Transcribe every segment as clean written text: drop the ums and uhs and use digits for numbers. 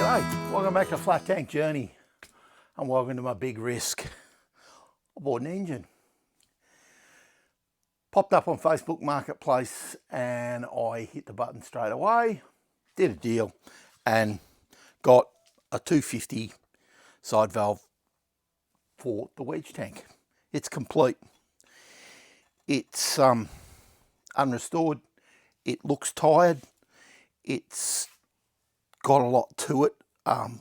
G'day, welcome back to Flat Tank Journey and welcome to my big risk. I bought an engine. Popped up on Facebook Marketplace and I hit the button straight away, did a deal and got a 250 side valve for the wedge tank. It's complete. It's unrestored. It looks tired. It's got a lot to it,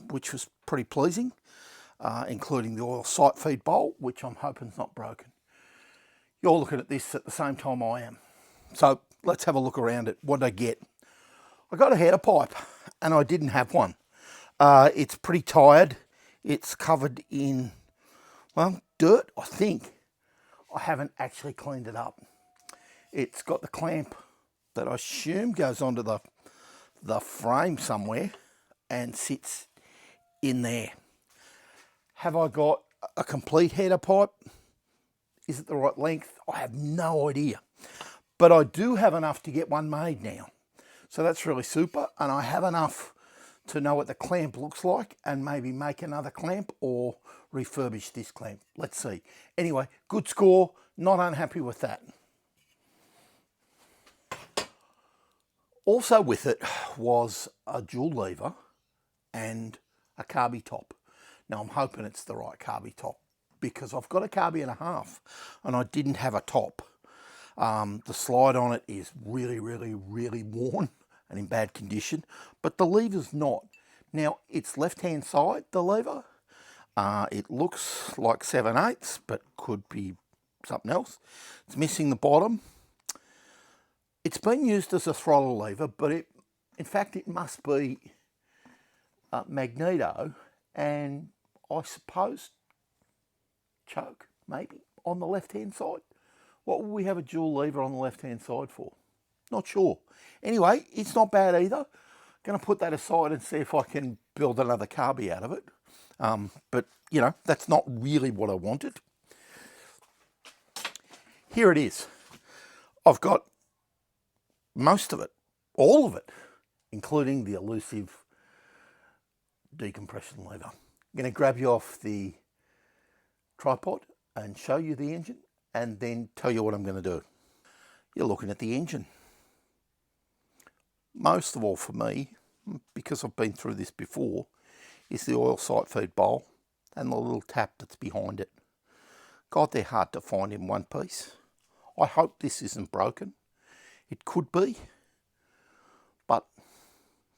which was pretty pleasing, including the oil sight feed bowl, which I'm hoping is not broken. You're looking at this at the same time I am. So let's have a look around it. What did I get? I got a header pipe and I didn't have one. It's pretty tired. It's covered in, well, dirt, I think. I haven't actually cleaned it up. It's got the clamp that I assume goes onto the frame somewhere and sits in there. Have I got a complete header pipe? Is it the right length? I have no idea. But I do have enough to get one made now. So that's really super. And I have enough to know what the clamp looks like and maybe make another clamp or refurbish this clamp. Let's see. Anyway, good score. Not unhappy with that. Also with it was a dual lever and a carby top. Now I'm hoping it's the right carby top because I've got a carby and a half and I didn't have a top. The slide on it is really worn and in bad condition, but the lever's not. Now it's left-hand side, the lever. It looks like 7/8, but could be something else. It's missing the bottom. It's been used as a throttle lever, but in fact it must be magneto and I suppose choke maybe on the left hand side. What would we have a dual lever on the left hand side for? Not sure. Anyway, it's not bad either. Going to put that aside and see if I can build another carby out of it. But you know, that's not really what I wanted. Here it is. I've got most of it, all of it, including the elusive decompression lever. I'm going to grab you off the tripod and show you the engine and then tell you what I'm going to do. You're looking at the engine. Most of all for me, because I've been through this before, is the oil sight feed bowl and the little tap that's behind it. God, they're hard to find in one piece. I hope this isn't broken. It could be, but,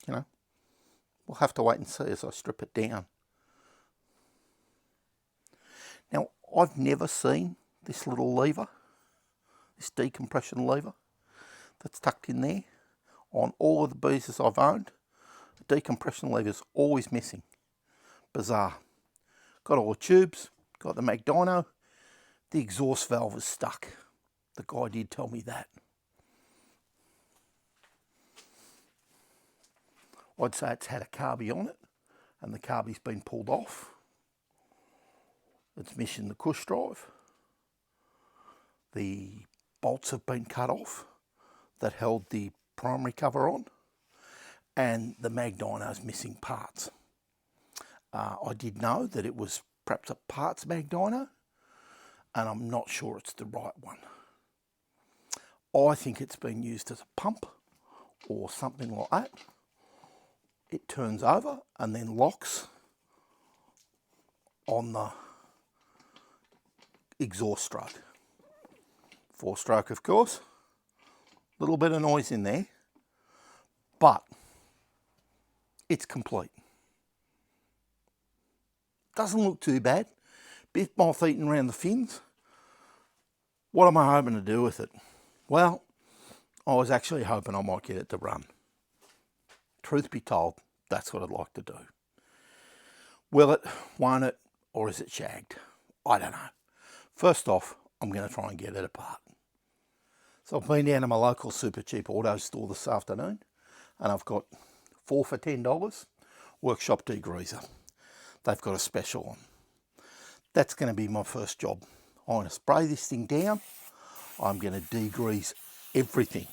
you know, we'll have to wait and see as I strip it down. Now, I've never seen this little lever, this decompression lever that's tucked in there. On all of the Beezers I've owned, the decompression lever's always missing. Bizarre. Got all the tubes, got the magdyno, the exhaust valve is stuck. The guy did tell me that. I'd say it's had a carby on it and the carby's been pulled off. It's missing the cush drive. The bolts have been cut off that held the primary cover on and the magdyno's missing parts. I did know that it was perhaps a parts magdyno and I'm not sure it's the right one. I think it's been used as a pump or something like that. It turns over and then locks on the exhaust stroke. 4-stroke, of course. Little bit of noise in there, but it's complete. Doesn't look too bad. Bit moth eaten around the fins. What am I hoping to do with it? Well, I was actually hoping I might get it to run. Truth be told, that's what I'd like to do. Will it, won't it, or is it shagged? I don't know. First off, I'm going to try and get it apart. So I've been down to my local super cheap auto store this afternoon and I've got 4 for $10 workshop degreaser. They've got a special on. That's going to be my first job. I'm going to spray this thing down. I'm going to degrease everything.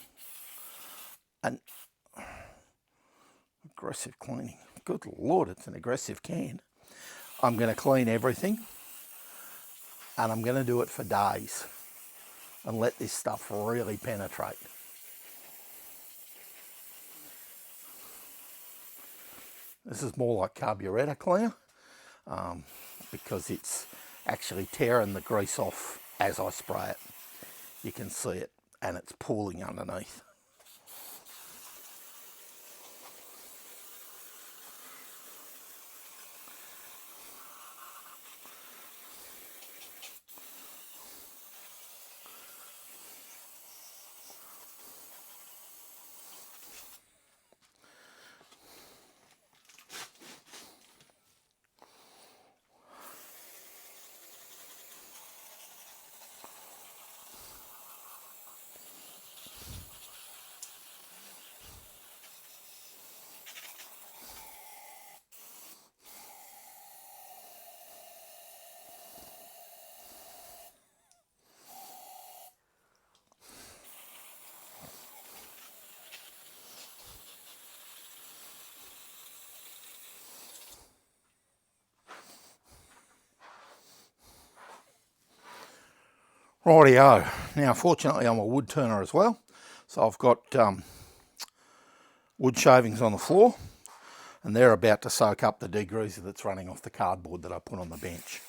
And aggressive cleaning. good Lord, it's an aggressive can. I'm going to clean everything, and I'm going to do it for days and let this stuff really penetrate. This is more like carburettor cleaner because it's actually tearing the grease off as I spray it. You can see it, and it's pooling underneath. Rightio. Now, fortunately, I'm a wood turner as well, so I've got wood shavings on the floor, and they're about to soak up the degreaser that's running off the cardboard that I put on the bench.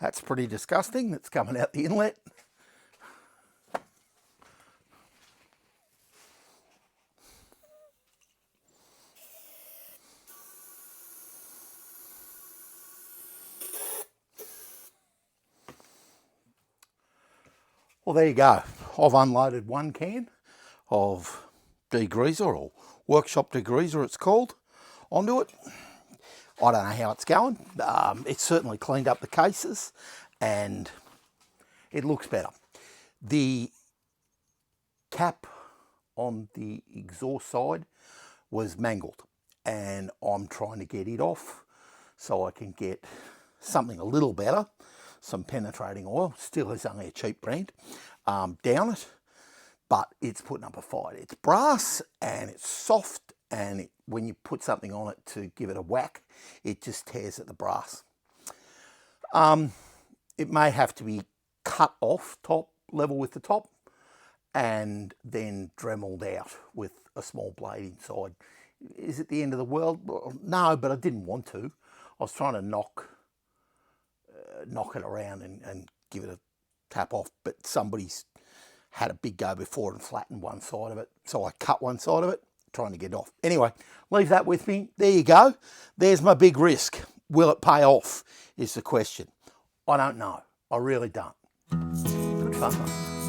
That's pretty disgusting. That's coming out the inlet. Well, there you go. I've unloaded one can of degreaser, or workshop degreaser it's called, onto it. I don't know how it's going. It's certainly cleaned up the cases and it looks better. The cap on the exhaust side was mangled, and I'm trying to get it off so I can get something a little better, some penetrating oil. Still is only a cheap brand, down it, but it's putting up a fight. It's brass and it's soft, and when you put something on it to give it a whack, it just tears at the brass. It may have to be cut off top level with the top and then dremeled out with a small blade inside. Is it the end of the world? Well, no, but I didn't want to. I was trying to knock it around and give it a tap off, but somebody's had a big go before and flattened one side of it, so I cut one side of it, trying to get it off. Anyway, leave that with me. There you go. There's my big risk. Will it pay off is the question. I don't know. I really don't. Good fun, mate.